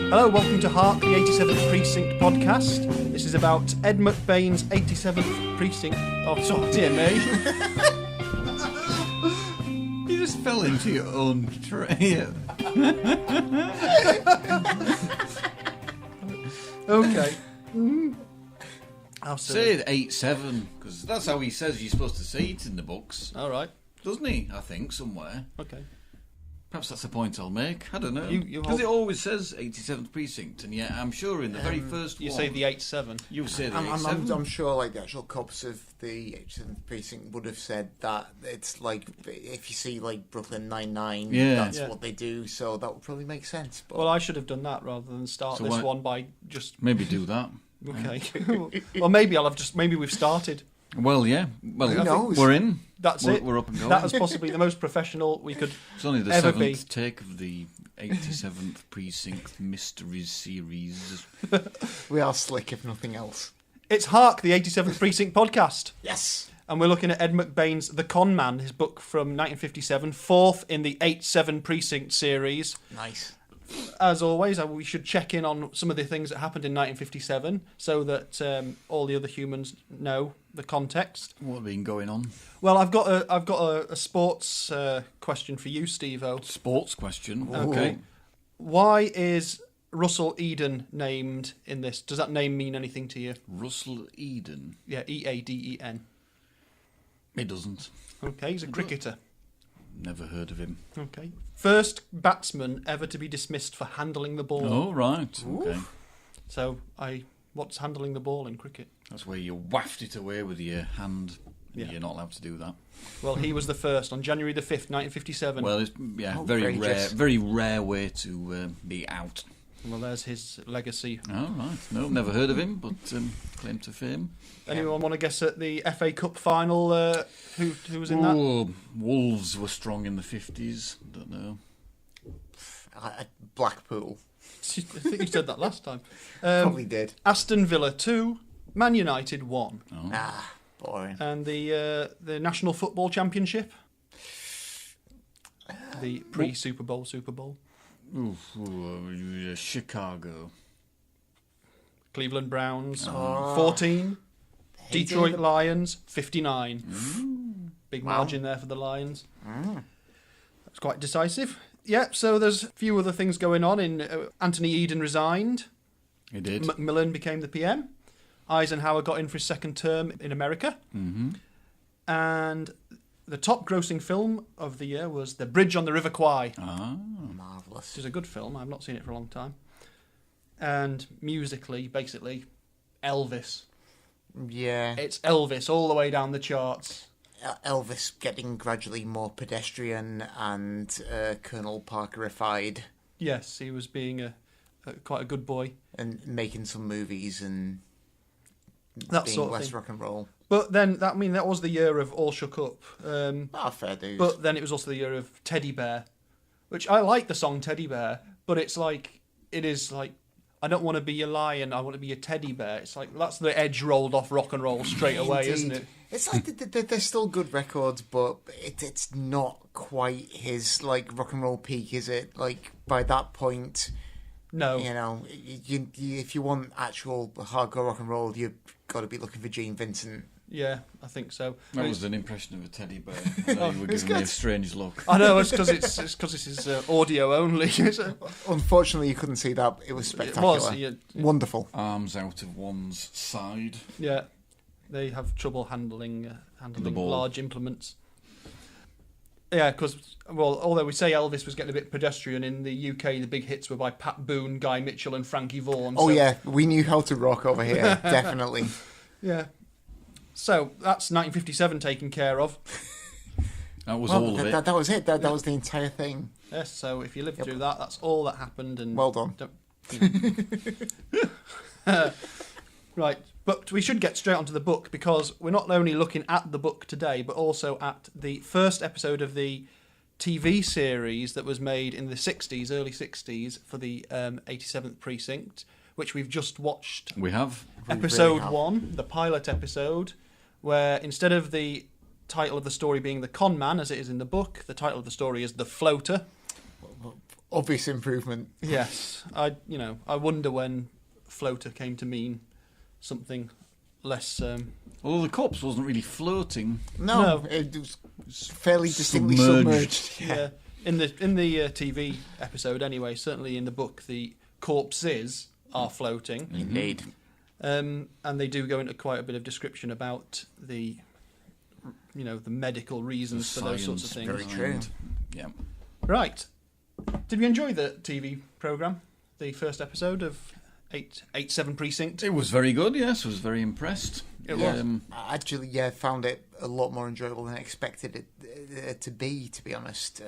Hello, welcome to Hark, the 87th Precinct podcast. This is about Ed McBain's 87th Precinct. Oh, sorry, dear me. You just fell into your own trail. Okay. I'll Say it 8-7, because that's how he says you're supposed to say it in the books. All right. Doesn't he? I think, somewhere. Okay. Perhaps that's the point I'll make. I don't know. You Because it always says 87th Precinct, and yet I'm sure in the very first You one... say the 8-7. You say the I'm 8-7. I'm sure, like, the actual cops of the 87th Precinct would have said that it's like, if you see, like, Brooklyn Nine-Nine, that's what they do, so that would probably make sense. But... Well, I should have done that rather than start this one by just... Maybe do that. Okay. Well, maybe maybe we've started. Well, yeah. Well, who knows? We're in. That's it. it. We're up and going. That was possibly the most professional we could It's only the ever 7th be. take of the 87th Precinct Mysteries series. We are slick, if nothing else. It's Hark, the 87th Precinct podcast. Yes! And we're looking at Ed McBain's The Con Man, his book from 1957, fourth in the 8-7 Precinct series. Nice. As always, we should check in on some of the things that happened in 1957 so that all the other humans know the context. What been going on? Well, I've got a sports question for you, Steve-O. Sports question. Ooh. Okay. Why is Russell Eden named in this? Does that name mean anything to you? Russell Eden. Yeah, Eaden. It doesn't. Okay, he's a cricketer. Never heard of him. Okay. First batsman ever to be dismissed for handling the ball. Oh, right. Okay. So, what's handling the ball in cricket? That's where you waft it away with your hand. Yeah. You're not allowed to do that. Well, he was the first on January the 5th, 1957. Well, it's very rare way to be out. Well, there's his legacy. Oh, right. No, never heard of him, but claim to fame. Anyone want to guess at the FA Cup final? Who was in that? Oh, Wolves were strong in the 50s. Don't know. Blackpool. I think you said that last time. Probably did. Aston Villa 2, Man United 1. Oh. Boring. And the National Football Championship? The pre-Super Bowl. Chicago. Cleveland Browns 14. Detroit Lions 59. Big margin there for the Lions. That's quite decisive. Yeah, so there's a few other things going on. Anthony Eden resigned. He did. Macmillan became the PM. Eisenhower got in for his second term in America. Mm-hmm. And the top grossing film of the year was The Bridge on the River Kwai. Marvellous. Which is a good film. I've not seen it for a long time. And musically, basically, Elvis. Yeah. It's Elvis all the way down the charts. Elvis getting gradually more pedestrian and Colonel Parkerified. Yes, he was being quite a good boy. And making some movies and That being sort of less thing. rock and roll. But then, that was the year of All Shook Up. Fair dues. But then it was also the year of Teddy Bear, which I like the song Teddy Bear, but it is like, I don't want to be your lion, I want to be your teddy bear. It's like, that's the edge rolled off rock and roll straight away, Indeed. isn't it? It's like they're still good records, but it's not quite his like rock and roll peak, is it? Like by that point, No. you know, you if you want actual hardcore rock and roll, you've got to be looking for Gene Vincent. Yeah, I think so. That was an impression of a teddy bear. I know you were giving me a strange look. I know, it's because this is audio only. Unfortunately, you couldn't see that. It was spectacular. It was, Wonderful. Arms out of one's side. Yeah, they have trouble handling The ball. large implements. Yeah, because, well, although we say Elvis was getting a bit pedestrian, in the UK the big hits were by Pat Boone, Guy Mitchell and Frankie Vaughan. Oh yeah, we knew how to rock over here, definitely. Yeah. So, that's 1957 taken care of. That was all of it. That was it. That was the entire thing. Yes, so if you lived through that, that's all that happened. And Well done. Right, but we should get straight onto the book, because we're not only looking at the book today, but also at the first episode of the TV series that was made in the 60s, early 60s, for the 87th Precinct, which we've just watched. We have. Episode 1, the pilot episode, where instead of the title of the story being The Con Man, as it is in the book, the title of the story is The Floater. obvious improvement. Yes, I wonder when floater came to mean something less. Although the corpse wasn't really floating. No. It was fairly distinctly submerged. Yeah. In the TV episode, anyway. Certainly in the book, the corpses are floating. Indeed. And they do go into quite a bit of description about the medical reasons for those sorts of things. Very true. Yeah. Right. Did we enjoy the TV programme? The first episode of 887 Precinct? It was very good, yes. I was very impressed. It was. I actually, found it a lot more enjoyable than I expected it to be honest.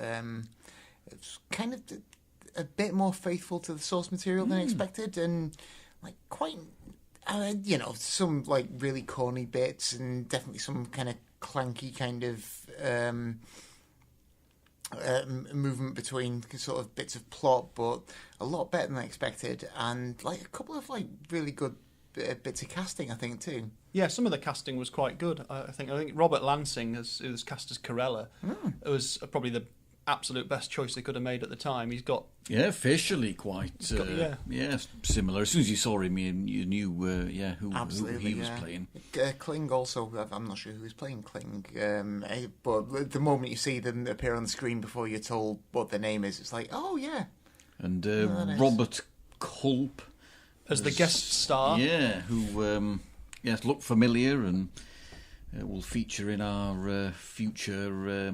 It's kind of a bit more faithful to the source material than I expected, and like quite, some like really corny bits, and definitely some kind of clanky kind of movement between sort of bits of plot, but a lot better than I expected, and like a couple of like really good bits of casting, I think, too. Yeah, some of the casting was quite good. I think Robert Lansing, who was cast as Corella, was probably the absolute best choice they could have made at the time. He's got... Yeah, facially quite similar. As soon as you saw him, you knew who he was playing. Kling also, I'm not sure who was playing Kling, but the moment you see them appear on the screen before you're told what their name is, it's like, oh yeah. And Robert Culp as the guest star. Yeah, who looked familiar and will feature in our future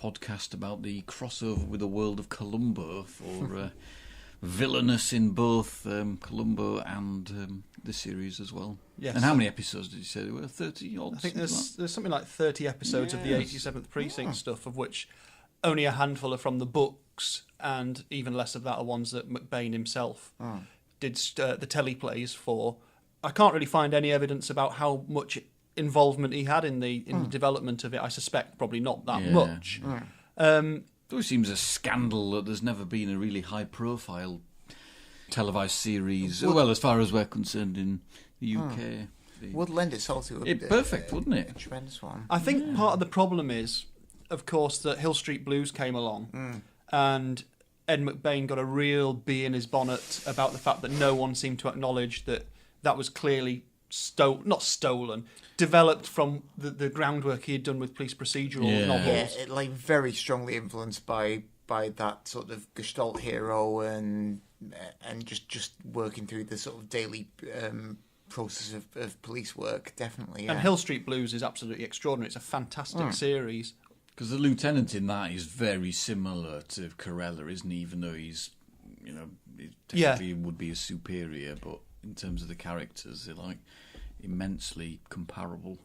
podcast about the crossover with the world of Columbo for villainous in both Columbo and the series as well. Yes. And how many episodes did you say there were? 30 odd? I think there's something like 30 episodes of the 87th Precinct stuff, of which only a handful are from the books, and even less of that are ones that McBain himself did the teleplays for. I can't really find any evidence about how much involvement he had in the development of it. I suspect probably not that much. It always seems a scandal that there's never been a really high-profile televised series, as far as we're concerned in the UK. Would lend itself to perfect, wouldn't it? A tremendous one. I think part of the problem is, of course, that Hill Street Blues came along and Ed McBain got a real bee in his bonnet about the fact that no one seemed to acknowledge that was clearly developed from the groundwork he had done with police procedural novels. Yeah, like very strongly influenced by that sort of Gestalt hero and just working through the sort of daily process of police work, definitely. Yeah. And Hill Street Blues is absolutely extraordinary. It's a fantastic series. Because the lieutenant in that is very similar to Corella, isn't he? Even though he's, technically would be a superior, but in terms of the characters, they're like immensely comparable.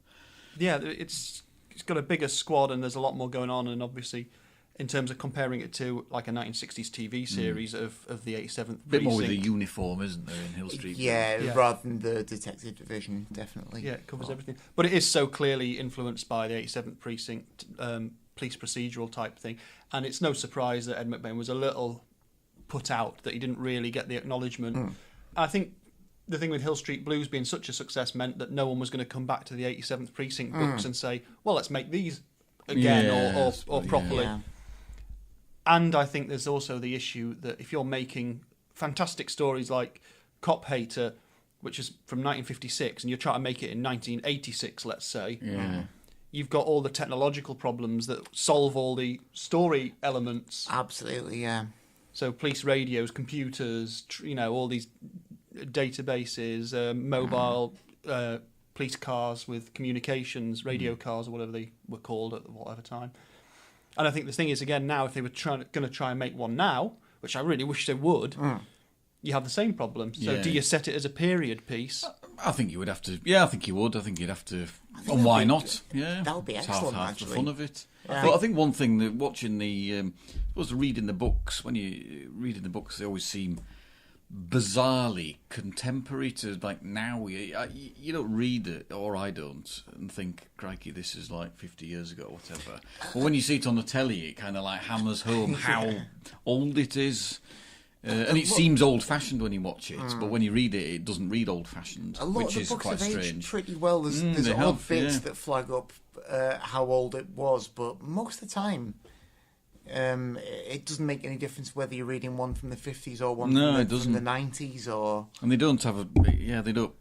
Yeah, it's got a bigger squad and there's a lot more going on, and obviously in terms of comparing it to like a 1960s TV series of the 87th Precinct. A bit more with the uniform, isn't there, in Hill Street? Yeah, rather than the detective division, definitely. Yeah, it covers everything. But it is so clearly influenced by the 87th Precinct police procedural type thing, and it's no surprise that Ed McBain was a little put out that he didn't really get the acknowledgement. I think the thing with Hill Street Blues being such a success meant that no one was going to come back to the 87th Precinct books and say, well, let's make these again or properly. Yeah. And I think there's also the issue that if you're making fantastic stories like Cop Hater, which is from 1956, and you're trying to make it in 1986, let's say, you've got all the technological problems that solve all the story elements. Absolutely, yeah. So police radios, computers, all these databases, mobile police cars with communications, radio cars or whatever they were called at whatever time. And I think the thing is, again, now if they were going to try and make one now, which I really wish they would, you have the same problem. So do you set it as a period piece? I think you would have to. Yeah, I think you would. I think you'd have to. And why not? Yeah, that would be excellent. Half the fun of it. But I think one thing that watching reading the books, when you read in the books, they always seem bizarrely contemporary to like now. You don't read it, or I don't, and think, crikey, this is like 50 years ago or whatever. But when you see it on the telly, it kind of like hammers home how old it is. And it seems old-fashioned when you watch it, but when you read it, it doesn't read old-fashioned, which is quite strange. A lot of the books have aged pretty well. There's odd bits that flag up how old it was, but most of the time, It doesn't make any difference whether you're reading one from the 50s or one from the 90s or. And they don't have they don't,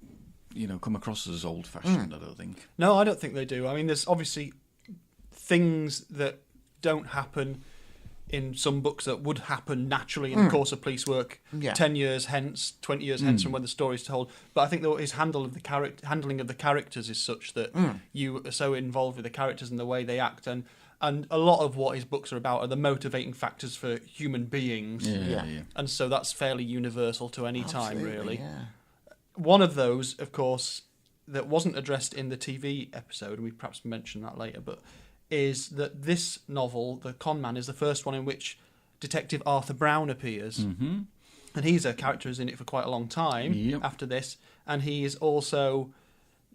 come across as old-fashioned. I don't think. No, I don't think they do. I mean, there's obviously things that don't happen in some books that would happen naturally in the course of police work 10 years hence, 20 years hence from when the story's told. But I think that his handling of the characters is such that you are so involved with the characters and the way they act, and a lot of what his books are about are the motivating factors for human beings. Yeah. And so that's fairly universal to any time, really. Yeah. One of those, of course, that wasn't addressed in the TV episode, and we perhaps mention that later, but is that this novel, The Con Man, is the first one in which Detective Arthur Brown appears. Mm-hmm. And he's a character who's in it for quite a long time after this. And he is also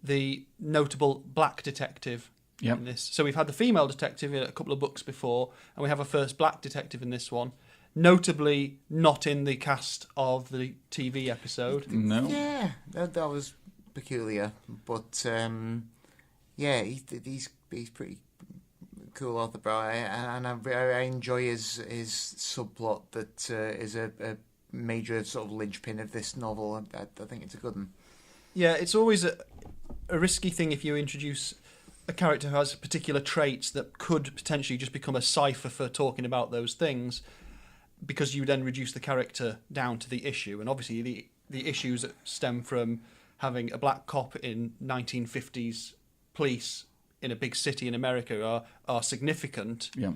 the notable black detective in this. So we've had the female detective in a couple of books before, and we have a first black detective in this one. Notably not in the cast of the TV episode. No. Yeah, that was peculiar. But, he's pretty cool, Arthur Brown, and I enjoy his subplot that is a major sort of linchpin of this novel. I think it's a good one. Yeah, it's always a risky thing if you introduce a character who has particular traits that could potentially just become a cipher for talking about those things, because you then reduce the character down to the issue. And obviously the issues that stem from having a black cop in 1950s police in a big city in America are significant. Yeah.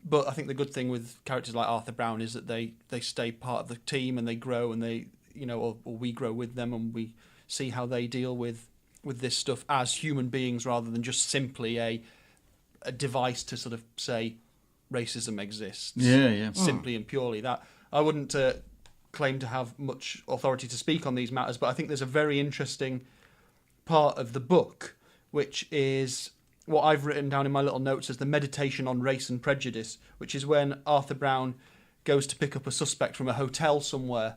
But I think the good thing with characters like Arthur Brown is that they stay part of the team and they grow, and they, or we grow with them, and we see how they deal with this stuff as human beings rather than just simply a device to sort of say racism exists. Yeah. Simply and purely. That I wouldn't claim to have much authority to speak on these matters, but I think there's a very interesting part of the book, which is what I've written down in my little notes as the meditation on race and prejudice, which is when Arthur Brown goes to pick up a suspect from a hotel somewhere,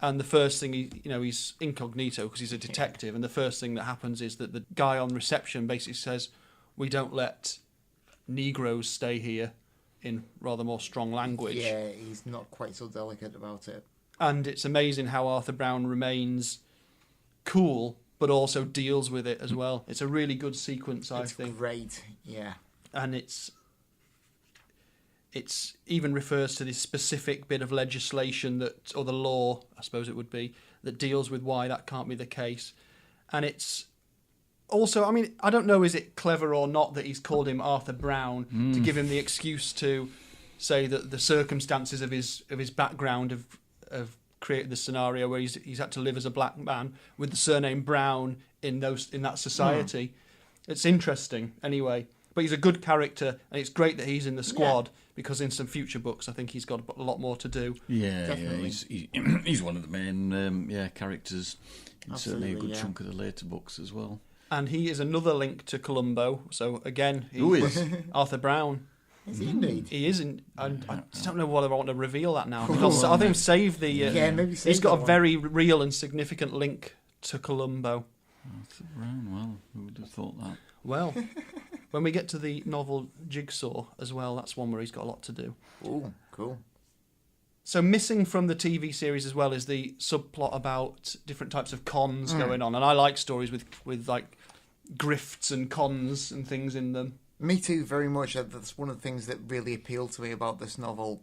and the first thing he's incognito because he's a detective, and the first thing that happens is that the guy on reception basically says, "We don't let Negroes stay here," in rather more strong language. Yeah, he's not quite so delicate about it. And it's amazing how Arthur Brown remains cool, but also deals with it as well. It's a really good sequence, I think. It's great, yeah. And it's even refers to this specific bit of legislation or the law, I suppose it would be, that deals with why that can't be the case. And it's also, I mean, I don't know, is it clever or not that he's called him Arthur Brown to give him the excuse to say that the circumstances of his background have created the scenario where he's had to live as a black man with the surname Brown in that society. It's interesting anyway, but he's a good character, and it's great that he's in the squad because in some future books I think he's got a lot more to do. He's one of the main characters. Certainly a good chunk of the later books as well. And he is another link to Columbo. So again, who is Arthur Brown? Is he indeed? He isn't. I don't know whether I want to reveal that now. Because I think save the. Maybe save he's got that a very real and significant link to Columbo. Arthur Brown. Well, who would have thought that? Well, when we get to the novel Jigsaw as well, that's one where he's got a lot to do. Oh, cool. So missing from the TV series as well is the subplot about different types of cons going on, and I like stories with like grifts and cons and things in them. Me too, very much. That's one of the things that really appealed to me about this novel.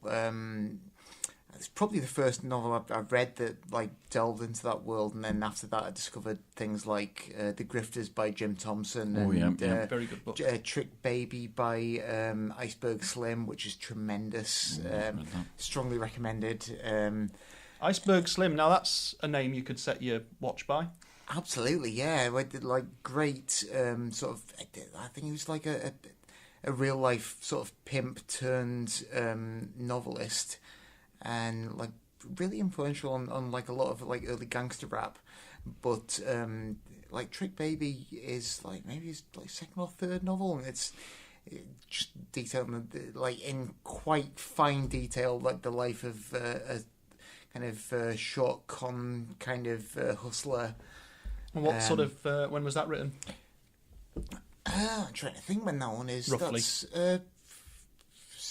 It's probably the first novel I've read that like delved into that world, and then after that I discovered things like The Grifters by Jim Thompson very good book. Trick Baby by Iceberg Slim, which is tremendous. Strongly recommended. Iceberg Slim. Now that's a name you could set your watch by. Absolutely, yeah. I did like great sort of. I think he was like a real life sort of pimp turned novelist, and like really influential on like a lot of like early gangster rap. But like Trick Baby is like maybe his like second or third novel, and it's just detailed like in quite fine detail, like the life of a kind of short con kind of hustler. And what sort of when was that written? I'm trying to think when that one is. Roughly. That's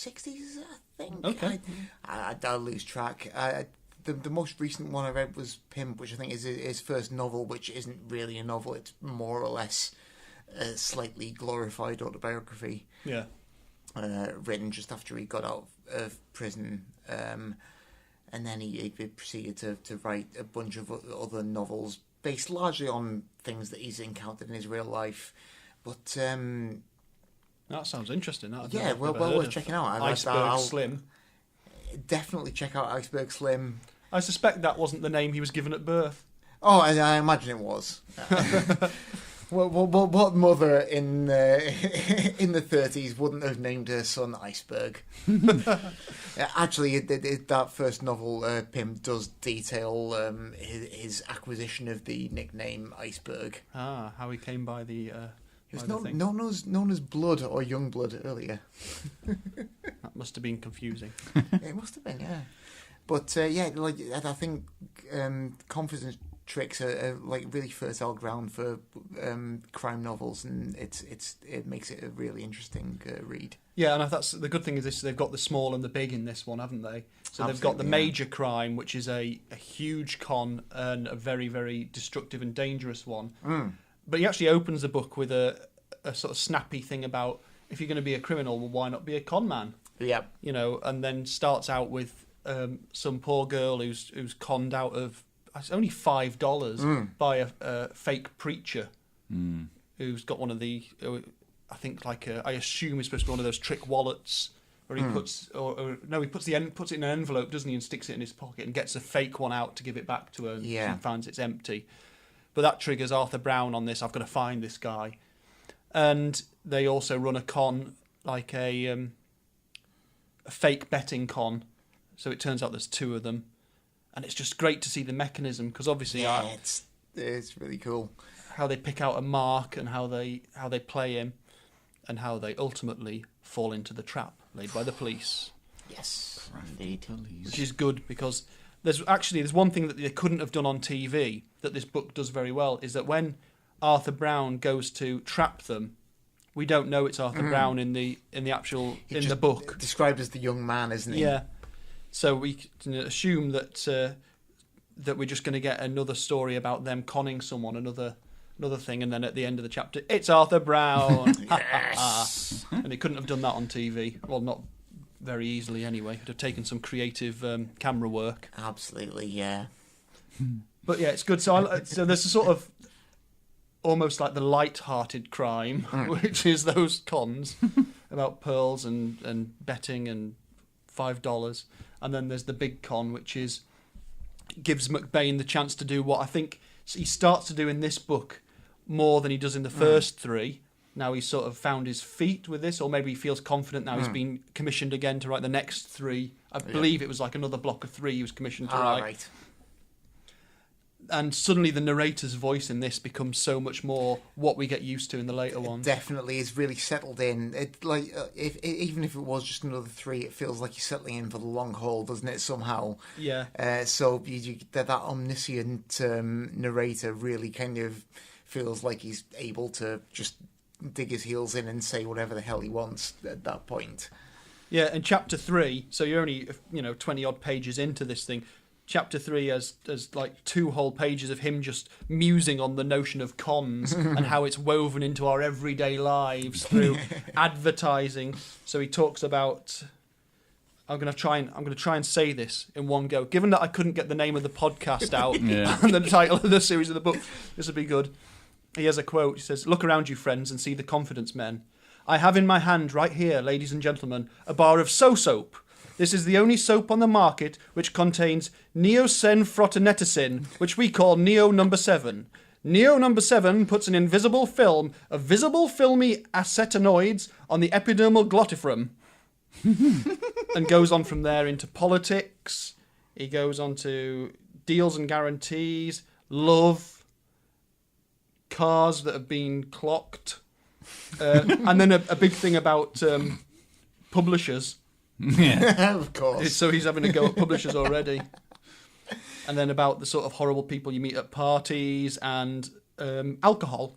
60s, I think. Okay. I lose track. The most recent one I read was Pimp, which I think is his first novel, which isn't really a novel. It's more or less a slightly glorified autobiography. Yeah. Written just after he got out of prison. And then he proceeded to write a bunch of other novels based largely on things that he's encountered in his real life. But that sounds interesting. Well worth checking out. Iceberg Slim. Definitely check out Iceberg Slim. I suspect that wasn't the name he was given at birth. Oh, I imagine it was. What mother in the 30s wouldn't have named her son Iceberg? Actually, that first novel, Pim, does detail his acquisition of the nickname Iceberg. How he came by the. It was known as Blood or Young Blood earlier. That must have been confusing. It must have been, yeah. But I think confidence tricks are like really fertile ground for crime novels, and it makes it a really interesting read. Yeah, and that's the good thing is this: they've got the small and the big in this one, haven't they? So they've got the major crime, which is a huge con and a very, very destructive and dangerous one. But he actually opens the book with a sort of snappy thing about if you're going to be a criminal, well, why not be a con man? Yeah, and then starts out with some poor girl who's conned out of it's only $5 by a fake preacher who's got one of the I think I assume it's supposed to be one of those trick wallets where he puts puts it in an envelope, doesn't he, and sticks it in his pocket and gets a fake one out to give it back to her, and she finds it's empty. But that triggers Arthur Brown on this. I've got to find this guy, and they also run a con like a fake betting con. So it turns out there's two of them, and it's just great to see the mechanism because obviously, it's really cool how they pick out a mark and how they play him, and how they ultimately fall into the trap laid by the police. Yes, indeed. Which is good because there's one thing that they couldn't have done on TV that this book does very well is that when Arthur Brown goes to trap them, we don't know it's Arthur Brown in the book. Described as the young man, isn't he? Yeah. So we can assume that we're just going to get another story about them conning someone, another thing, and then at the end of the chapter, it's Arthur Brown. Yes. And it couldn't have done that on TV. Well, not very easily anyway. It would have taken some creative camera work. Absolutely, yeah. But yeah, it's good. So there's a sort of almost like the light-hearted crime, which is those cons about pearls and betting and $5. And then there's the big con, which is gives McBain the chance to do what I think he starts to do in this book more than he does in the first three. Now he's sort of found his feet with this, or maybe he feels confident now he's been commissioned again to write the next three. I believe it was like another block of three he was commissioned to write. Right. And suddenly the narrator's voice in this becomes so much more what we get used to in the later ones. Definitely is really settled in. It even if it was just another three, it feels like you're settling in for the long haul, doesn't it? Somehow. Yeah. So that omniscient narrator really kind of feels like he's able to just dig his heels in and say whatever the hell he wants at that point. Yeah, and chapter 3. So you're only 20 odd pages into this thing. Chapter 3 has like 2 whole pages of him just musing on the notion of cons and how it's woven into our everyday lives through advertising. So he talks about. I'm going to try and say this in one go. Given that I couldn't get the name of the podcast out and the title of the series of the book, this would be good. He has a quote. He says, "Look around you, friends, and see the confidence men. I have in my hand right here, ladies and gentlemen, a bar of soap. This is the only soap on the market which contains neosenfrotenetacin, which we call Neo number 7. Neo number 7 puts an invisible film of visible filmy acetinoids on the epidermal glottifrum." And goes on from there into politics. He goes on to deals and guarantees, love, cars that have been clocked, and then a big thing about publishers. Yeah, of course. So he's having a go at publishers already. And then about the sort of horrible people you meet at parties and alcohol.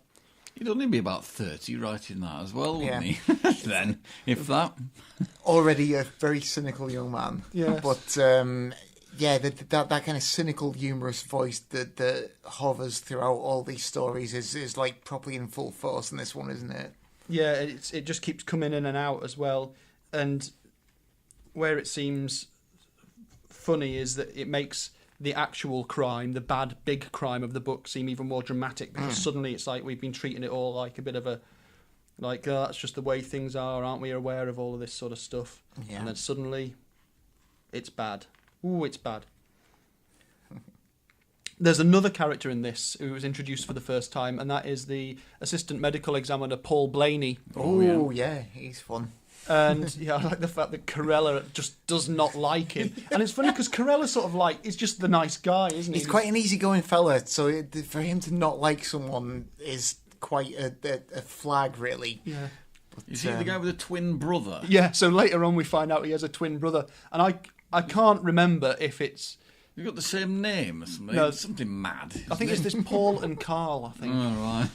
He'd only be about 30 writing that as well, wouldn't Yeah. he? Then, if that. Already a very cynical young man. Yes. But, that kind of cynical, humorous voice that hovers throughout all these stories is like properly in full force in this one, isn't it? Yeah, it just keeps coming in and out as well. And where it seems funny is that it makes the actual crime, the bad big crime of the book, seem even more dramatic, because suddenly it's like we've been treating it all like a bit of a that's just the way things are, aren't we aware of all of this sort of stuff? Yeah. And then suddenly it's bad. Ooh, it's bad. There's another character in this who was introduced for the first time, and that is the assistant medical examiner Paul Blaney. Oh, yeah, he's fun. And yeah, I like the fact that Corella just does not like him. And it's funny because Corella sort of like is just the nice guy, isn't he? He's quite an easygoing fella, so for him to not like someone is quite a flag, really. Yeah. But, Is he the guy with a twin brother? Yeah, so later on we find out he has a twin brother. And I can't remember if it's... You've got the same name or something? No. Something mad. I think it's this Paul and Carl, I think. Oh, right.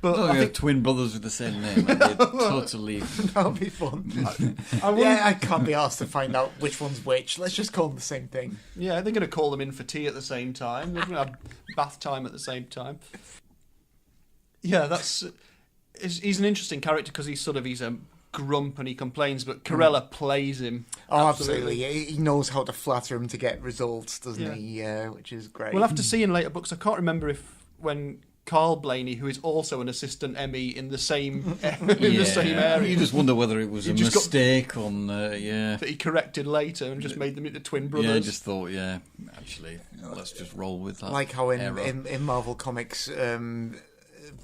But I I think... have twin brothers with the same name. That'd be totally... That'll be fun. I I can't be asked to find out which one's which. Let's just call them the same thing. Yeah, they're going to call them in for tea at the same time. They're going to have bath time at the same time. Yeah, he's an interesting character because he's a grump and he complains, but Corella plays him. Oh, absolutely. He knows how to flatter him to get results, doesn't he? Which is great. We'll have to see in later books. I can't remember when Carl Blaney, who is also an assistant ME in the same the same area. You just wonder whether it was a mistake on, that he corrected later and just made them into twin brothers. Yeah, I just thought, actually, let's just roll with that. Like how in Marvel Comics,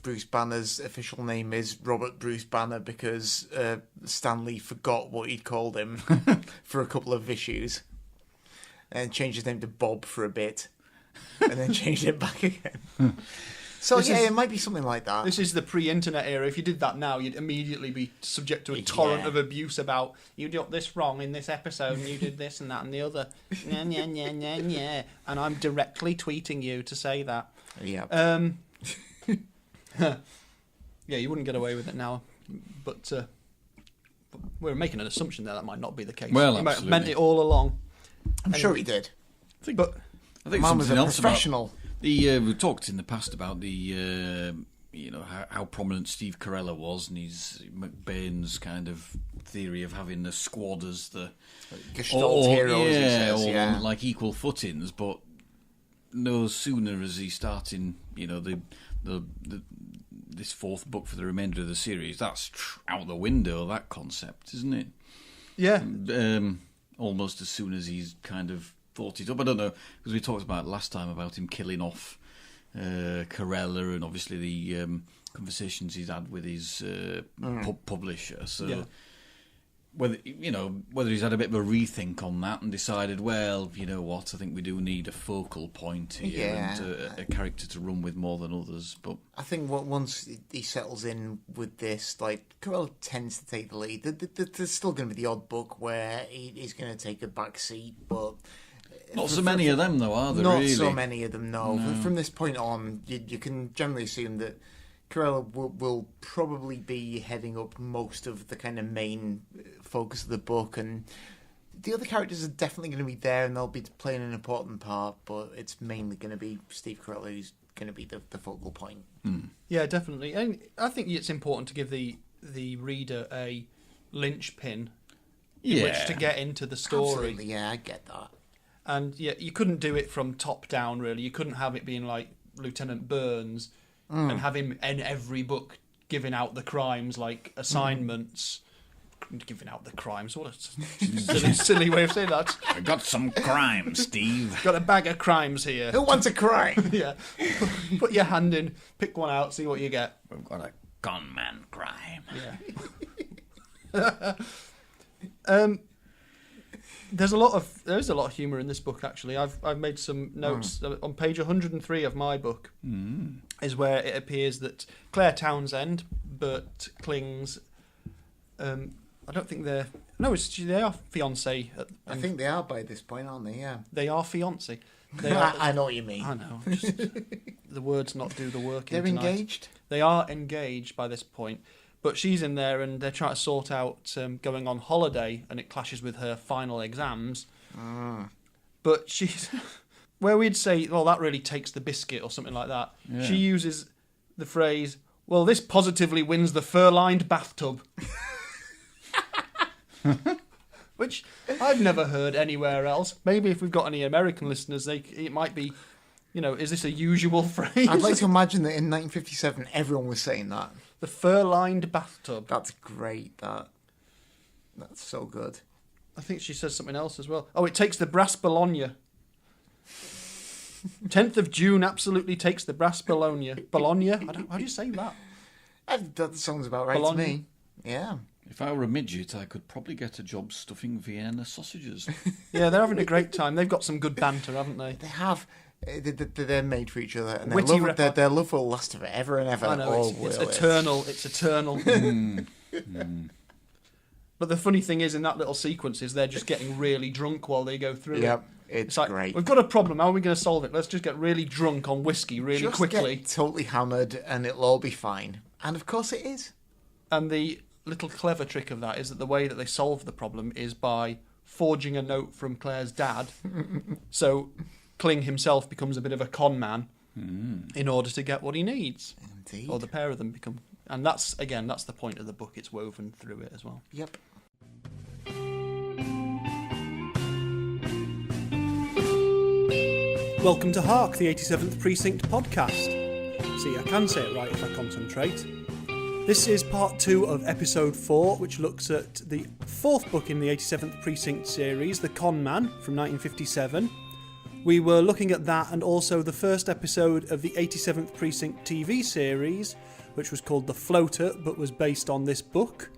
Bruce Banner's official name is Robert Bruce Banner because Stan Lee forgot what he'd called him for a couple of issues and changed his name to Bob for a bit and then changed it back again. So it might be something like that. This is the pre-internet era. If you did that now, you'd immediately be subject to a torrent of abuse about you got this wrong in this episode and you did this and that and the other. And I'm directly tweeting you to say that. Yeah. Yeah, you wouldn't get away with it now, but we're making an assumption that might not be the case. Well, he might have meant it all along. I'm sure he did. I think Man was a else professional. About we've talked in the past about the how prominent Steve Carella was, and his McBain's kind of theory of having the squad as the Gestalt heroes, he says, on like equal footings, but no sooner is he starting, this fourth book for the remainder of the series, that's out the window, that concept, isn't it? Yeah. Almost as soon as he's kind of thought it up. I don't know, because we talked about last time about him killing off Corella and obviously the conversations he's had with his publisher. So whether he's had a bit of a rethink on that and decided, well, you know what, I think we do need a focal point here and a character to run with more than others. But I think once he settles in with this, like, Corella tends to take the lead. There's still going to be the odd book where he's going to take a back seat, but not so many of them, though, are there? Not really? so many of them, no. From this point on, you can generally assume that Corella will probably be heading up most of the kind of main focus of the book, and the other characters are definitely going to be there and they'll be playing an important part, but it's mainly going to be Steve Carella who's going to be the focal point. Yeah, definitely. And I think it's important to give the reader a linchpin in which to get into the story. Absolutely, yeah, I get that. And yeah, you couldn't do it from top down, really. You couldn't have it being like Lieutenant Burns and have him in every book giving out the crimes like assignments. Giving out the crimes. What a silly way of saying that. I got some crimes, Steve. Got a bag of crimes here. Who wants a crime? Yeah. Put your hand in, pick one out, see what you get. We've got a gunman crime. Yeah. There is a lot of humour in this book, actually. I've made some notes on page 103 of my book. Is where it appears that Claire Townsend, Bert Kling's, I don't think they are fiancé. I think they are by this point, aren't they? Yeah. They are fiancé. I know what you mean. I know. the words not do the working They're tonight. engaged? They are engaged by this point. But she's in there and they're trying to sort out going on holiday, and it clashes with her final exams. But she's... where we'd say, well, that really takes the biscuit or something like that. Yeah. She uses the phrase, well, this positively wins the fur-lined bathtub. Which I've never heard anywhere else. Maybe if we've got any American listeners, it might be, is this a usual phrase? I'd like to imagine that in 1957 everyone was saying that. The fur-lined bathtub. That's great, That's so good. I think she says something else as well. Oh, it takes the brass Bologna. 10th of June absolutely takes the brass Bologna. Bologna? How do you say that? That sounds about right Bologna. to me. Yeah. If I were a midget, I could probably get a job stuffing Vienna sausages. Yeah, they're having a great time. They've got some good banter, haven't they? They have. They're made for each other, and their love will last forever and ever. I know, it's eternal. It's eternal. But the funny thing is, in that little sequence, is they're just getting really drunk while they go through it. Yep, it's like, great. We've got a problem. How are we going to solve it? Let's just get really drunk on whiskey really quickly. Get totally hammered, and it'll all be fine. And of course, it is. And the little clever trick of that is that the way that they solve the problem is by forging a note from Claire's dad. So Kling himself becomes a bit of a con man in order to get what he needs. Indeed. Or the pair of them become... And that's the point of the book. It's woven through it as well. Yep. Welcome to Hark, the 87th Precinct podcast. See, I can say it right if I concentrate. This is part 2 of episode 4, which looks at the 4th book in the 87th Precinct series, The Con Man, from 1957. We were looking at that and also the first episode of the 87th Precinct TV series, which was called The Floater, but was based on this book.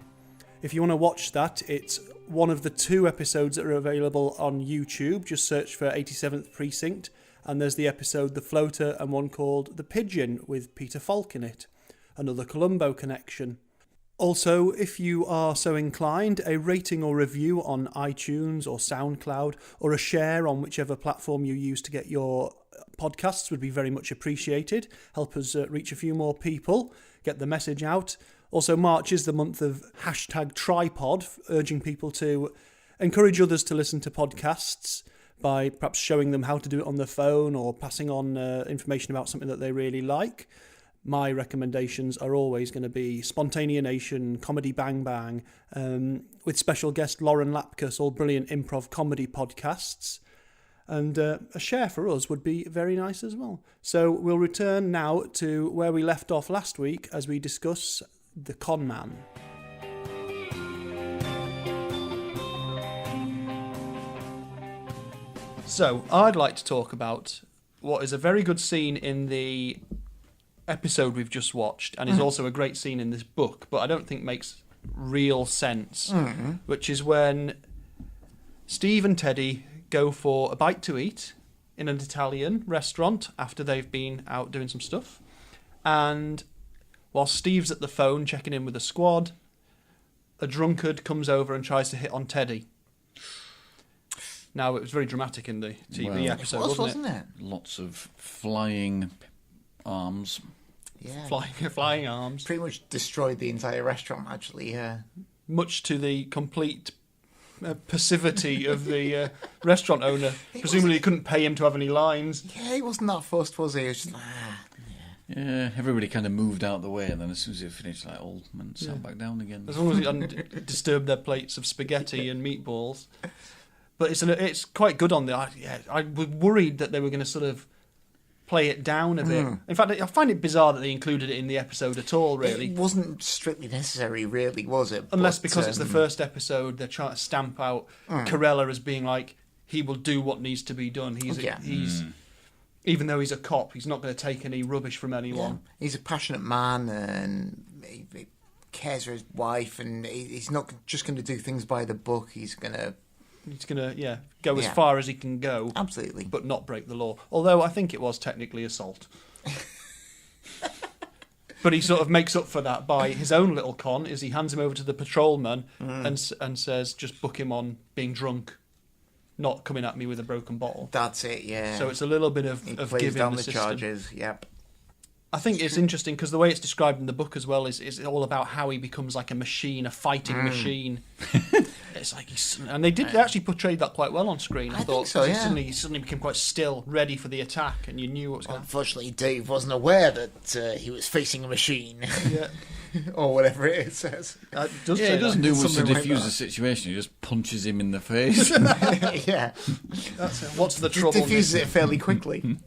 If you want to watch that, it's one of the 2 episodes that are available on YouTube. Just search for 87th Precinct, and there's the episode The Floater and one called The Pigeon with Peter Falk in it. Another Columbo connection. Also, if you are so inclined, a rating or review on iTunes or SoundCloud, or a share on whichever platform you use to get your podcasts would be very much appreciated. Help us reach a few more people, get the message out. Also, March is the month of #tripod, urging people to encourage others to listen to podcasts by perhaps showing them how to do it on their phone or passing on information about something that they really like. My recommendations are always going to be Spontaneation, Comedy Bang Bang, with special guest Lauren Lapkus, all brilliant improv comedy podcasts. And a share for us would be very nice as well. So we'll return now to where we left off last week as we discuss The Con Man. So I'd like to talk about what is a very good scene in the episode we've just watched, and is also a great scene in this book, but I don't think makes real sense, which is when Steve and Teddy go for a bite to eat in an Italian restaurant after they've been out doing some stuff, and while Steve's at the phone checking in with the squad, a drunkard comes over and tries to hit on Teddy. Now, it was very dramatic in the TV episode, wasn't it? Lots of flying arms. Yeah. Flying arms. Pretty much destroyed the entire restaurant, actually, yeah. Much to the complete passivity of the restaurant owner. Presumably, he couldn't pay him to have any lines. Yeah, he wasn't that fussed, was he? He was just Yeah, everybody kind of moved out the way, and then as soon as it finished, all men sat back down again. As long as he hadn't disturbed their plates of spaghetti and meatballs. But it's quite good on the... I was worried that they were going to sort of play it down a bit. In fact, I find it bizarre that they included it in the episode at all, really. It wasn't strictly necessary, really, was it? Unless because it's the first episode, they're trying to stamp out Corella as being like, he will do what needs to be done. He's even though he's a cop, he's not going to take any rubbish from anyone. Yeah. He's a passionate man, and he cares for his wife, and he's not just going to do things by the book. He's going to go as far as he can go. Absolutely. But not break the law. Although I think it was technically assault. But he sort of makes up for that by his own little con, is he hands him over to the patrolman and says, just book him on being drunk, not coming at me with a broken bottle. That's it, yeah. So it's a little bit of he plays giving down the the system. charges, yep. I think it's interesting because the way it's described in the book as well is all about how he becomes like a machine, a fighting machine. It's like and they actually portrayed that quite well on screen. I thought think so. Yeah. He suddenly became quite still, ready for the attack, and you knew what was going. Unfortunately, Dave wasn't aware that he was facing a machine. Yeah. Or whatever it says. He doesn't do much to diffuse the situation. He just punches him in the face. Yeah. What's the trouble? Diffuses it fairly quickly.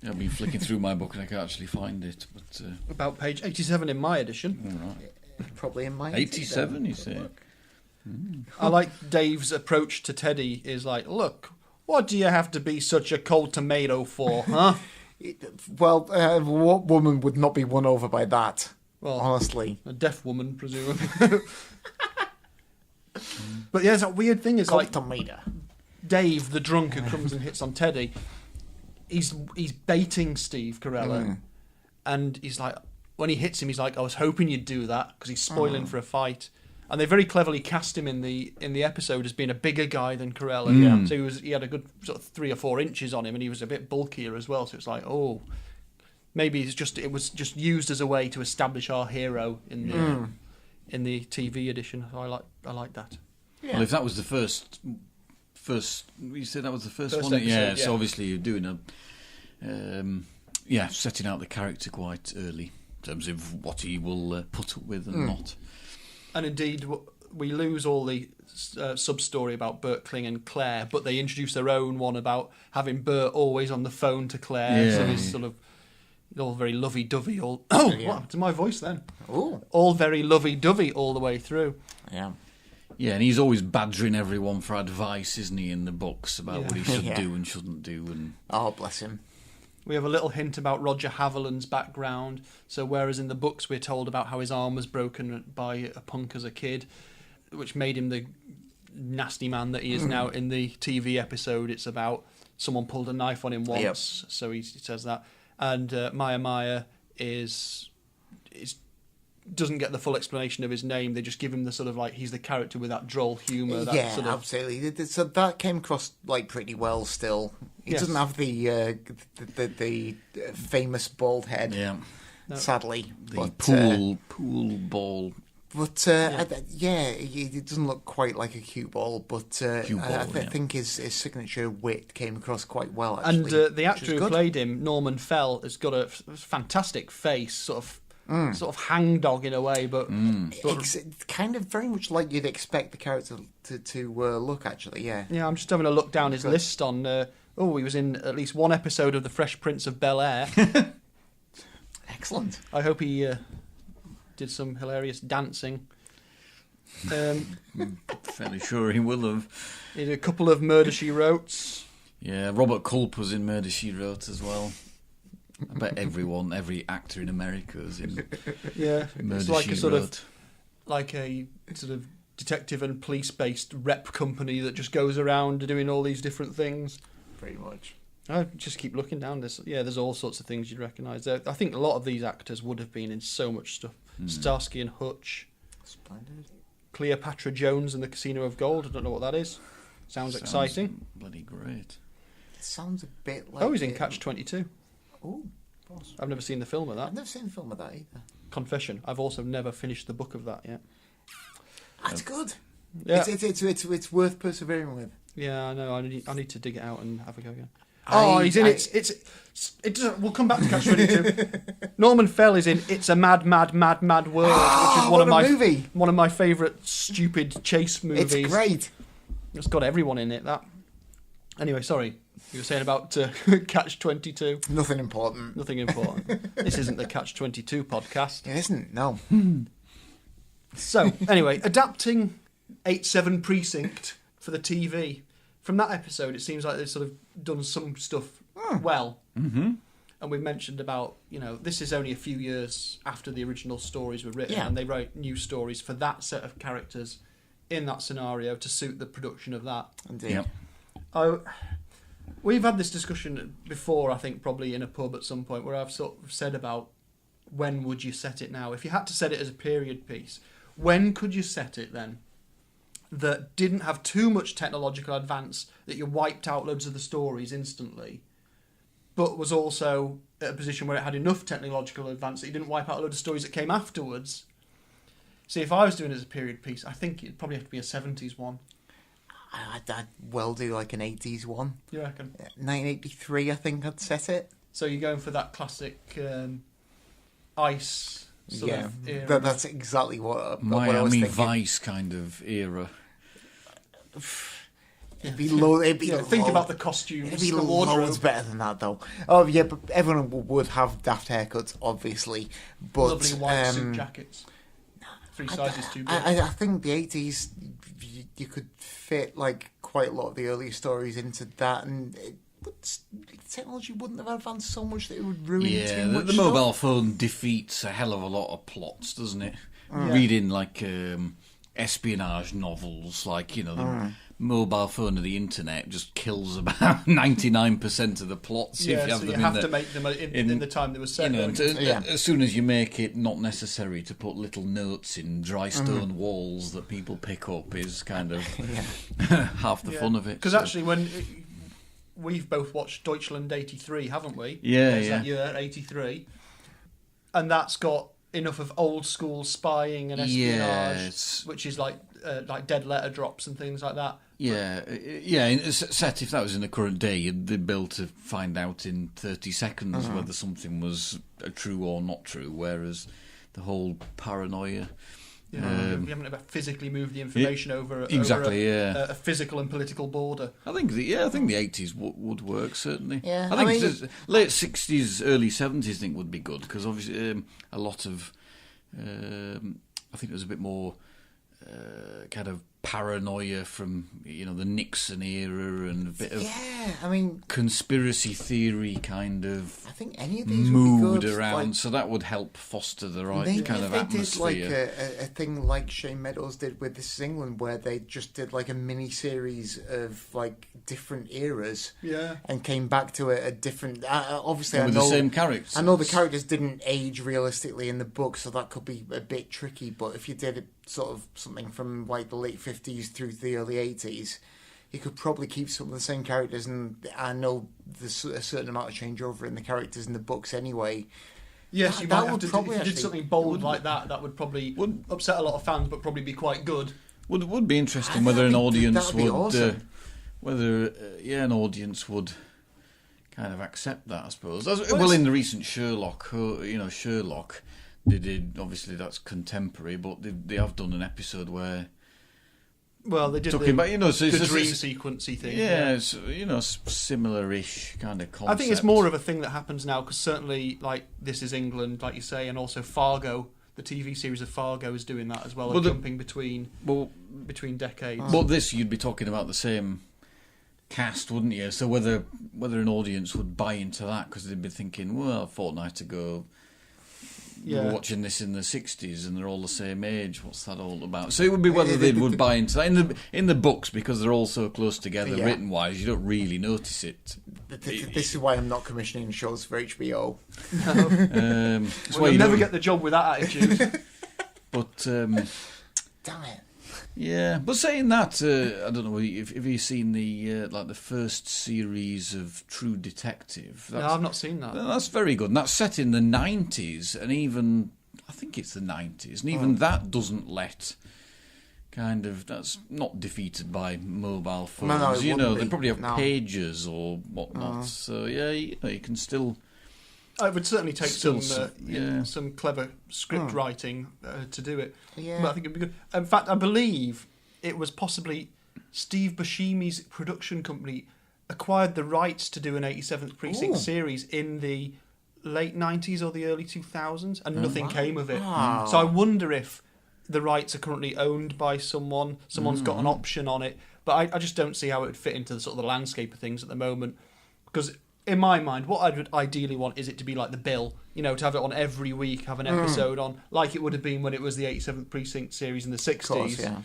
I've been flicking through my book and I can't actually find it. But about page 87 in my edition. all right. Probably in my 87, you say? I like Dave's approach to Teddy is like, look, what do you have to be such a cold tomato for, huh? Well, what woman would not be won over by that? Well, honestly. A deaf woman, presumably. But yeah, that weird thing is Cold like tomato. Dave, the drunk who comes and hits on Teddy, he's baiting Steve Carell, and he's like, when he hits him, he's like, I was hoping you'd do that because he's spoiling for a fight. And they very cleverly cast him in the episode as being a bigger guy than Carell. So he had a good sort of 3 or 4 inches on him, and he was a bit bulkier as well. So it's like, oh, maybe it was just used as a way to establish our hero in the TV edition. So I like that. Yeah. Well, if that was the first, you said that was the first one. Episode, yeah. So obviously you're doing setting out the character quite early in terms of what he will put up with and not. And indeed, we lose all the sub-story about Bert Kling and Claire, but they introduce their own one about having Bert always on the phone to Claire. Yeah. So he's sort of all very lovey-dovey. What happened to my voice then? Ooh. All very lovey-dovey all the way through. Yeah. Yeah, and he's always badgering everyone for advice, isn't he, in the books about what he should do and shouldn't do. And Oh, bless him. We have a little hint about Roger Haviland's background. So whereas in the books we're told about how his arm was broken by a punk as a kid, which made him the nasty man that he is now in the TV episode, it's about someone pulled a knife on him once. So he says that. And Maya doesn't get the full explanation of his name. They just give him the sort of like he's the character with that droll humour. That sort of... absolutely. So that came across like pretty well. Still, he doesn't have the famous bald head. yeah, Sadly, the pool ball. But he doesn't look quite like a cue ball. But I think his signature wit came across quite well. Actually, and the actor who played him, Norman Fell, has got a fantastic face, sort of hangdog in a way, but it's kind of very much like you'd expect the character to look. Actually, yeah. Yeah, I'm just having a look down his list on. He was in at least one episode of The Fresh Prince of Bel-Air. Excellent. I hope he did some hilarious dancing. Fairly sure he will have. He did a couple of Murder, She Wrote. Yeah, Robert Culp was in Murder, She Wrote as well. I bet every actor in America is in Murder, it's like She a sort Wrote. like a sort of detective and police-based rep company that just goes around doing all these different things. Pretty much. I just keep looking down this. Yeah, there's all sorts of things you'd recognise. I think a lot of these actors would have been in so much stuff. Starsky and Hutch. Splendid. Cleopatra Jones and the Casino of Gold. I don't know what that is. Sounds exciting. Bloody great. It sounds a bit like... Oh, he's in Catch-22. Oh, I've never seen the film of that. I've never seen the film of that either. Confession. I've also never finished the book of that yet. That's good. Yeah. It's worth persevering with. Yeah, I know. I need to dig it out and have a go again. He's in We'll come back to Catch-22. Norman Fell is in It's a Mad, Mad, Mad, Mad World, which is one of my favourite stupid chase movies. It's great. It's got everyone in it. That. Anyway, sorry. You were saying about Catch-22. Nothing important. Nothing important. This isn't the Catch-22 podcast. It isn't. No. So anyway, adapting 8-7 Precinct for the TV. From that episode, it seems like they've sort of done some stuff well. Mm-hmm. And we've mentioned about, this is only a few years after the original stories were written, and they wrote new stories for that set of characters in that scenario to suit the production of that. Indeed. Yep. We've had this discussion before, I think, probably in a pub at some point, where I've sort of said about when would you set it now? If you had to set it as a period piece, when could you set it then? That didn't have too much technological advance, that you wiped out loads of the stories instantly, but was also at a position where it had enough technological advance that it didn't wipe out a load of stories that came afterwards. See, if I was doing it as a period piece, I think it'd probably have to be a 70s one. I'd well do like an 80s one. You reckon? 1983, I think I'd set it. So you're going for that classic ice sort of era? That's exactly what I was Miami thinking. Vice kind of era. It'd be low. Think about the costumes, It'd be the wardrobe. loads better than that, though. Oh yeah, but everyone would have daft haircuts, obviously. But Lovely white suit jackets. 3 sizes too big. I think the 80s, you could fit like quite a lot of the earlier stories into that, and technology wouldn't have advanced so much that it would ruin too much. The mobile phone defeats a hell of a lot of plots, doesn't it? Reading like espionage novels, like the mobile phone of the internet just kills about 99% of the plots. Yeah, if you have so them you have to make them in the time they were set. As soon as you make it not necessary to put little notes in dry stone walls that people pick up is kind of half the fun of it. Because actually, when we've both watched Deutschland 83, haven't we? Yeah, That year, 83. And that's got enough of old school spying and espionage, which is like dead letter drops and things like that. Set if that was in the current day, you'd be able to find out in 30 seconds whether something was true or not true, whereas the whole paranoia... we haven't physically moved the information over a physical and political border. I think the 80s would work, certainly. Yeah, I think late 60s, early 70s I think would be good, because obviously a lot of... I think there's a bit more kind of paranoia from the Nixon era and a bit of conspiracy theory kind of I think any of these mood would be good, around, so that would help foster the right kind of atmosphere. Maybe if they did like a thing like Shane Meadows did with This Is England, where they just did like a mini series of like different eras, and came back to a different. Obviously, with the same characters. I know the characters didn't age realistically in the book, so that could be a bit tricky. But if you did it sort of something from like the late 50s through to the early 80s, you could probably keep some of the same characters, and I know there's a certain amount of changeover in the characters in the books anyway. Yes, you might have to if you did something bold like that. That would probably upset a lot of fans, but probably be quite good. Would be interesting whether an audience would awesome. An audience would kind of accept that, I suppose. Well, in the recent Sherlock, Sherlock, they did, obviously that's contemporary, but they have done an episode where. Well, they did talking about the dream sequencey thing. Yeah, it's similar-ish kind of concept. I think it's more of a thing that happens now, because certainly, like This Is England, like you say, and also Fargo, the TV series of Fargo is doing that as well, jumping between decades. But this, you'd be talking about the same cast, wouldn't you? So whether an audience would buy into that, because they'd be thinking, well, a fortnight ago, we were watching this in the 60s and they're all the same age. What's that all about? So it would be whether they would buy into that. In the books, because they're all so close together, written-wise, you don't really notice it. This is why I'm not commissioning shows for HBO. No. You'll never get the job with that attitude. But damn it. Yeah, but saying that, I don't know if you've seen the first series of True Detective. No, I've not seen that. That's very good. And that's set in the 90s, and even I think it's the 90s, and even that doesn't let that's not defeated by mobile phones. No, they probably have pages or whatnot. So you can still. It would certainly take some clever script writing to do it. Yeah. But I think it'd be good. In fact, I believe it was possibly Steve Buscemi's production company acquired the rights to do an 87th Precinct series in the late 90s or the early 2000s, and nothing came of it. Oh. So I wonder if the rights are currently owned by someone. Someone's got an option on it. But I just don't see how it would fit into the landscape of things at the moment. Because in my mind, what I would ideally want is it to be like The Bill, to have it on every week, have an episode on, like it would have been when it was the 87th Precinct series in the 60s. Of course, yeah.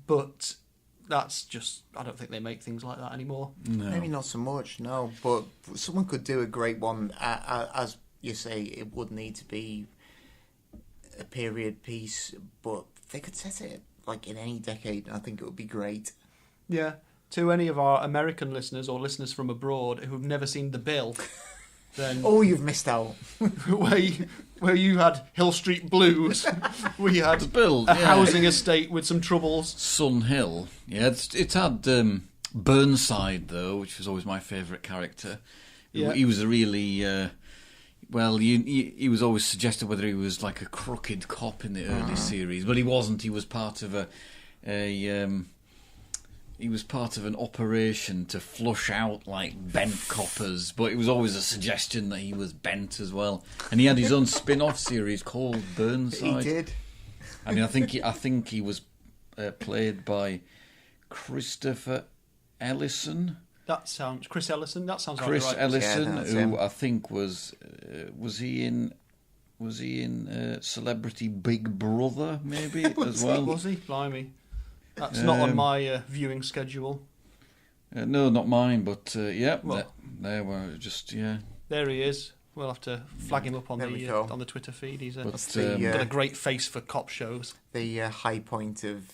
But that's just, I don't think they make things like that anymore. No. Maybe not so much, no. But someone could do a great one. As you say, it would need to be a period piece, but they could set it like in any decade, and I think it would be great. Yeah. to any of our American listeners or listeners from abroad who've never seen The Bill, then Oh, you've missed out. where you had Hill Street Blues, we had The Bill, a yeah. housing estate with some troubles. Sun Hill. Yeah, it had Burnside, though, which was always my favourite character. Yeah. He was a really... he was always suggested whether he was like a crooked cop in the early series, but he wasn't. He was part of he was part of an operation to flush out like bent coppers, but it was always a suggestion that he was bent as well. And he had his own spin-off series called Burnside. He did. I mean, I think he was played by Christopher Ellison. That sounds Chris Ellison. That sounds Chris right. Ellison, Yeah, that's who him. I think was he in Celebrity Big Brother maybe as well? Was he? Blimey. That's not on my viewing schedule. No, not mine, but yeah, Well- there were just yeah. There he is. We'll have to flag him up on There we the go. on the Twitter feed. He's But got a great face for cop shows. The high point of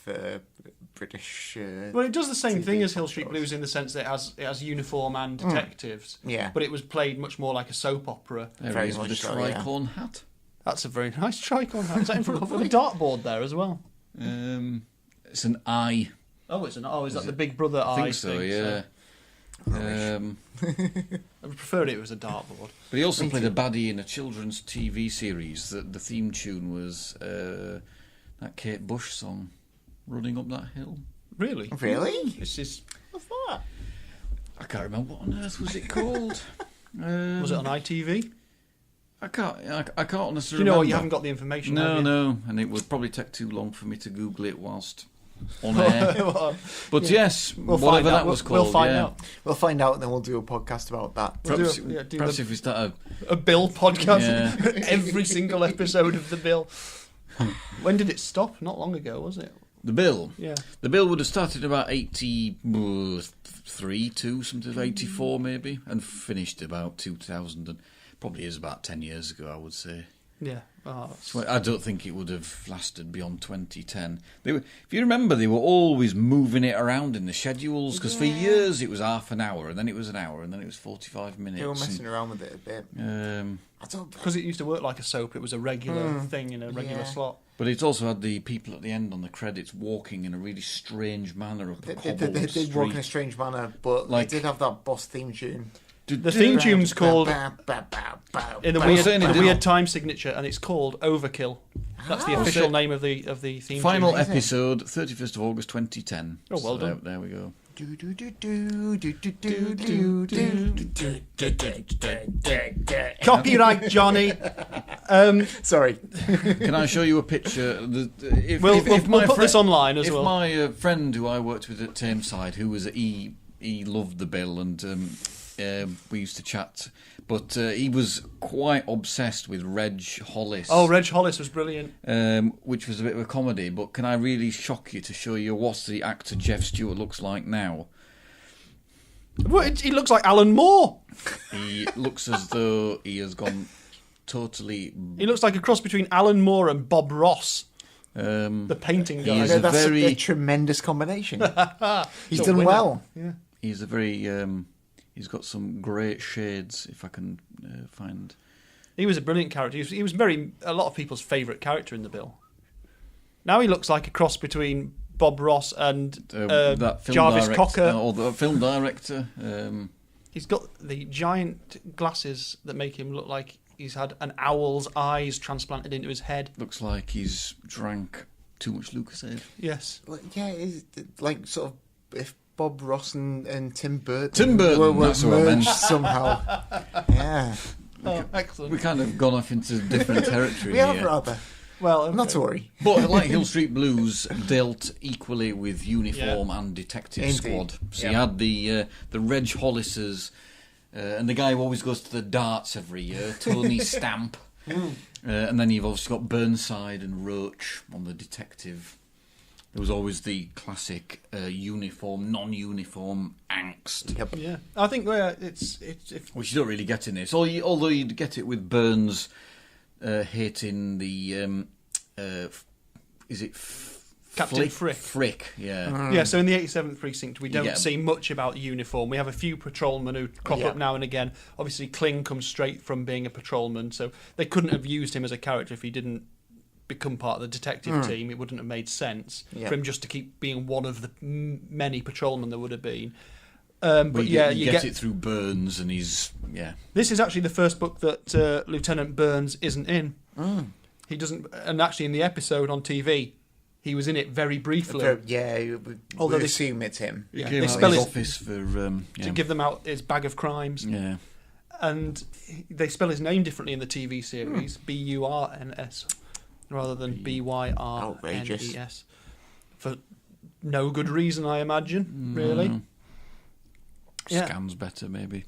British. Well, it does the same TV thing as Hill cop Street shows. Blues in the sense that it has uniform and detectives. Yeah. But it was played much more like a soap opera. There Very he is with a much so, yeah. tricorn hat. That's a very nice tricorn hat. Is that in front of a dartboard there as well? It's an eye. Oh, is that the Big Brother I eye think so. thing? Yeah. I preferred it was a dartboard. But he also played a baddie in a children's TV series. The theme tune was that Kate Bush song, "Running Up That Hill." Really? Really? This is. What's that? I can't remember what on earth was it called. Was it on ITV? I can't honestly Do you know remember. what? You haven't got the information. have you? No, and it would probably take too long for me to Google it whilst on air. But Yeah. yes, We'll whatever find out. that was called. We'll find yeah. out. We'll find out and then we'll do a podcast about that. We'll Perhaps, do perhaps the- if we start A Bill podcast. Yeah. Every single episode of the Bill. When did it stop? Not long ago, was it? the bill. Yeah. The bill would have started about 83, something 84 maybe, and finished about 2000. And probably is about 10 years ago, I would say. Yeah. Oh, that's- So I don't think it would have lasted beyond 2010. If you remember, they were always moving it around in the schedules, because for years it was half an hour, and then it was an hour, and then it was 45 minutes. They were messing around with it a bit. I don't. because it used to work like a soap, it was a regular thing in a regular Yeah. slot. But it also had the people at the end on the credits walking in a really strange manner up a cobbled They did walk in a street. strange manner, but Like- they did have that boss theme tune. The theme tune's called in the I was saying it did- weird time signature, and it's called Overkill. That's the Ah. official name of the theme Final tune. episode, 31st of August 2010. Oh, well done. There we go. Copyright, Johnny. Sorry. Can I show you a picture? We'll put this online as if well. my friend who I worked with at Tameside, who was he loved the bill, and we used to chat, but he was quite obsessed with Reg Hollis. Oh, Reg Hollis was brilliant. Which was a bit of a comedy. But can I really shock you to show you what the actor Jeff Stewart looks like now? Well, he looks like Alan Moore. He looks as though he has gone totally. He looks like a cross between Alan Moore and Bob Ross, The the painting He guy. is a That's very- a tremendous combination. He's So done winner. well. Yeah. He's a very. He's got some great shades. If I can find. He was a brilliant character. He was a lot of people's favourite character in the Bill. Now he looks like a cross between Bob Ross and That film Jarvis director, Cocker. or the film director. He's got the giant glasses that make him look like he's had an owl's eyes transplanted into his head. Looks like he's drank too much Lucozade. Yes. Well, yeah, it's like sort of if Bob Ross and Tim Burton, Tim Burton, were that's what I merged meant. somehow. Yeah, Oh, excellent. We kind of gone off into different territory we have here. rather. Well, okay. Not to worry. But like Hill Street Blues dealt equally with uniform and detective Indeed. squad. So Yeah. you had the Reg Hollises, and the guy who always goes to the darts every year, Tony Stamp. And then you've obviously got Burnside and Roach on the detective. There was always the classic uniform, non-uniform angst, Yep. Yeah, I think it's if which you don't really get in this. Although you'd get it with Burns hating the is it Captain Frick. Frick, yeah. Yeah, so in the 87th Precinct, we get don't 'em. see much about the uniform. We have a few patrolmen who crop up now and again. Obviously, Kling comes straight from being a patrolman, so they couldn't have used him as a character if he didn't become part of the detective team. It wouldn't have made sense for him just to keep being one of the many patrolmen there would have been. But you get it through Burns, and he's This is actually the first book that Lieutenant Burns isn't in. He doesn't, and actually in the episode on TV, he was in it very briefly. Although they assume it's him. Yeah, they they spell spell his his office for to give them out his bag of crimes. Yeah. And they spell his name differently in the TV series, Burns, rather than Byrnes, for no good reason, I imagine. Really. Scans better, maybe.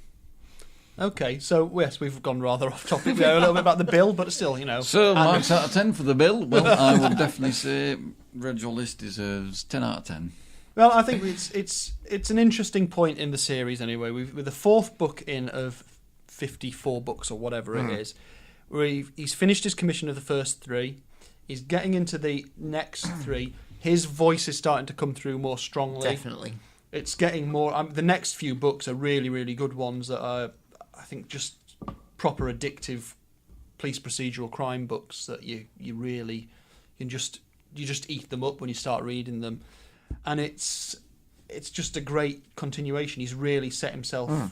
Okay, so yes, we've gone rather off topic there a little bit about the bill, but still, So, marks out of 10 for the bill. Well, I would definitely say Red Your List deserves 10 out of 10. Well, I think it's an interesting point in the series anyway. With the fourth book in of 54 books or whatever it is, where he's finished his commission of the first 3, he's getting into the next 3. His voice is starting to come through more strongly. Definitely. It's getting more. The next few books are really, really good ones that are, I think, just proper addictive police procedural crime books that you just eat them up when you start reading them, and it's just a great continuation. He's really set himself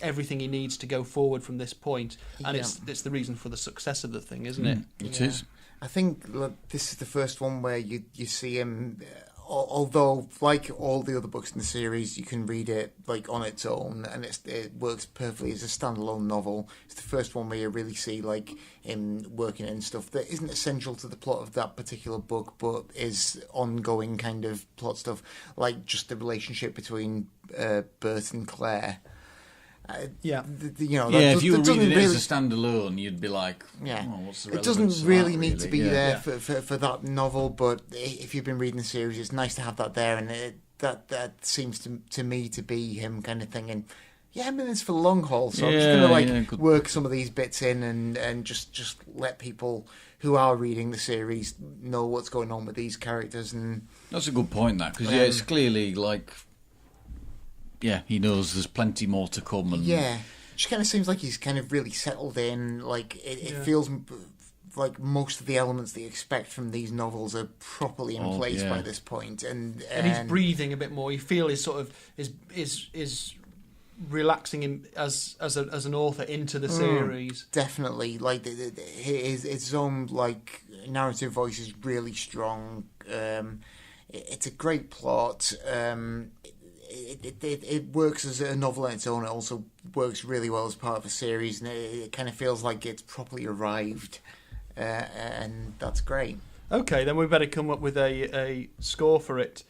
everything he needs to go forward from this point, and it's the reason for the success of the thing, isn't it? It is. I think this is the first one where you see him. Although, like all the other books in the series, you can read it like on its own, and it works perfectly as a standalone novel. It's the first one where you really see like him working in stuff that isn't essential to the plot of that particular book, but is ongoing kind of plot stuff, like just the relationship between Bert and Claire. If you were reading it as a standalone, you'd be like, what's the relevance? It doesn't really need to be there Yeah. for that novel, but if you've been reading the series, it's nice to have that there, and that seems to me to be him kind of thinking, I'm in this for the long haul, so I'm just going to work some of these bits in and just let people who are reading the series know what's going on with these characters. And that's a good point, that, because it's clearly like... Yeah, he knows there's plenty more to come. And it just kind of seems like he's kind of really settled in. Like it feels like most of the elements that you expect from these novels are properly in place by this point, and he's breathing a bit more. You feel his sort of is relaxing him as an author into the series. Definitely, like his own like narrative voice is really strong. It's a great plot. It works as a novel on its own. It also works really well as part of a series, and it kind of feels like it's properly arrived, and that's great. Okay, then we better come up with a score for it,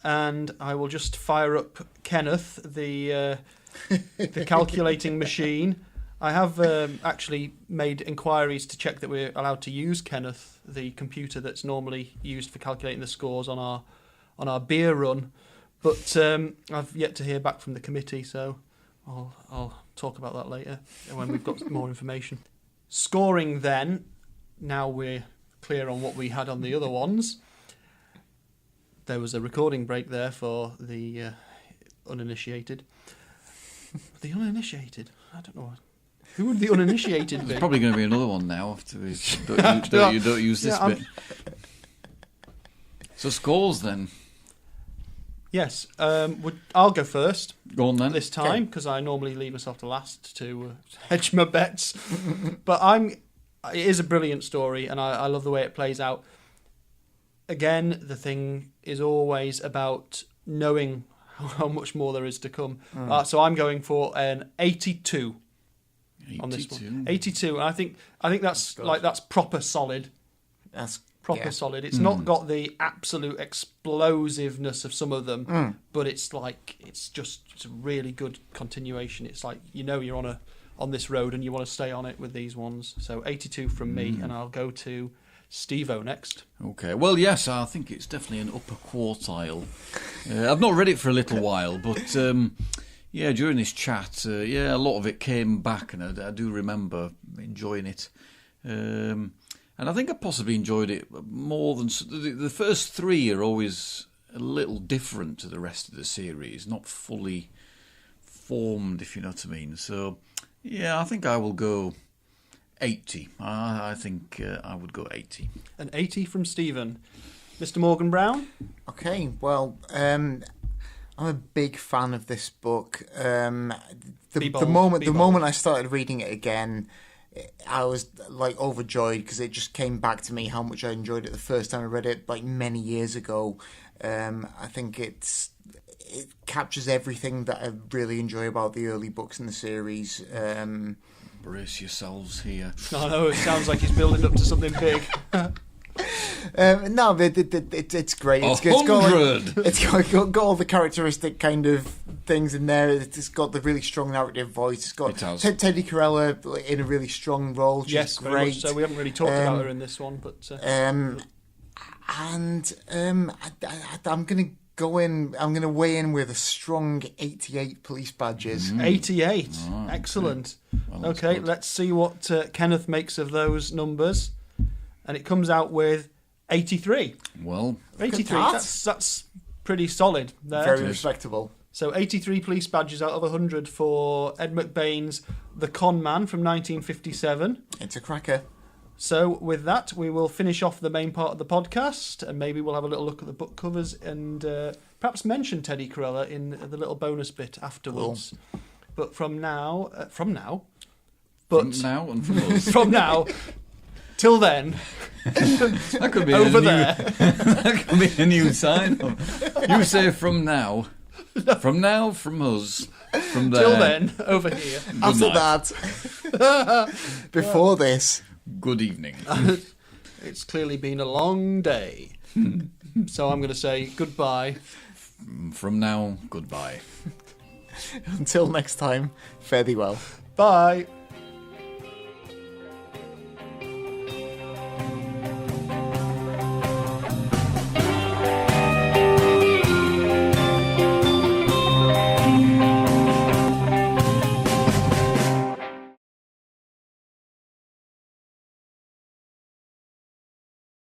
and I will just fire up Kenneth, the calculating machine. I have actually made inquiries to check that we're allowed to use Kenneth, the computer that's normally used for calculating the scores on our beer run. But I've yet to hear back from the committee, so I'll talk about that later when we've got more information. Scoring then, now we're clear on what we had on the other ones. There was a recording break there for the uninitiated. The uninitiated? I don't know. Who would the uninitiated be? There's probably going to be another one now after we don't use this bit. So scores then. Yes, I'll go first. Go on then. This time, because I normally leave myself to last to hedge my bets. But it is a brilliant story, and I love the way it plays out. Again, the thing is always about knowing how much more there is to come. So I'm going for an 82 on this one. 82, and I think that's proper solid. That's proper solid. It's not got the absolute explosiveness of some of them, but it's a really good continuation. It's like you're on this road and you want to stay on it with these ones. So 82 from me, and I'll go to Steve-O next. Okay. Well, yes, I think it's definitely an upper quartile. I've not read it for a little while, but during this chat, a lot of it came back, and I do remember enjoying it. And I think I possibly enjoyed it more than... The first three are always a little different to the rest of the series, not fully formed, if you know what I mean. So, yeah, I think I will go 80. I think I would go 80. An 80 from Stephen. Mr. Morgan Brown? Okay, well, I'm a big fan of this book. The moment I started reading it again, I was like overjoyed because it just came back to me how much I enjoyed it the first time I read it, like many years ago. I think it captures everything that I really enjoy about the early books in the series. Brace yourselves here. I know, it sounds like he's building up to something big. No, it's great. It's got all the characteristic kind of things in there. It's got the really strong narrative voice. It's got Teddy Corella in a really strong role. She's great. Very much so we haven't really talked about her in this one, but I'm gonna go in. I'm gonna weigh in with a strong 88 police badges. 88, Oh, excellent. Well, Okay, good. let's see what Kenneth makes of those numbers, and it comes out with 83. Well, 83. That's pretty solid there. Very respectable. So 83 police badges out of 100 for Ed McBain's The Con Man from 1957. It's a cracker. So with that, we will finish off the main part of the podcast, and maybe we'll have a little look at the book covers and perhaps mention Teddy Corella in the little bonus bit afterwards. Cool. But from now, from now and from us. From now till then. That could be over there. That could be a new sign. You say from now. From now, from us. From there. Till then, over here. After that. Before this. Good evening. It's clearly been a long day. So I'm going to say goodbye. From now, goodbye. Until next time, fare thee well. Bye.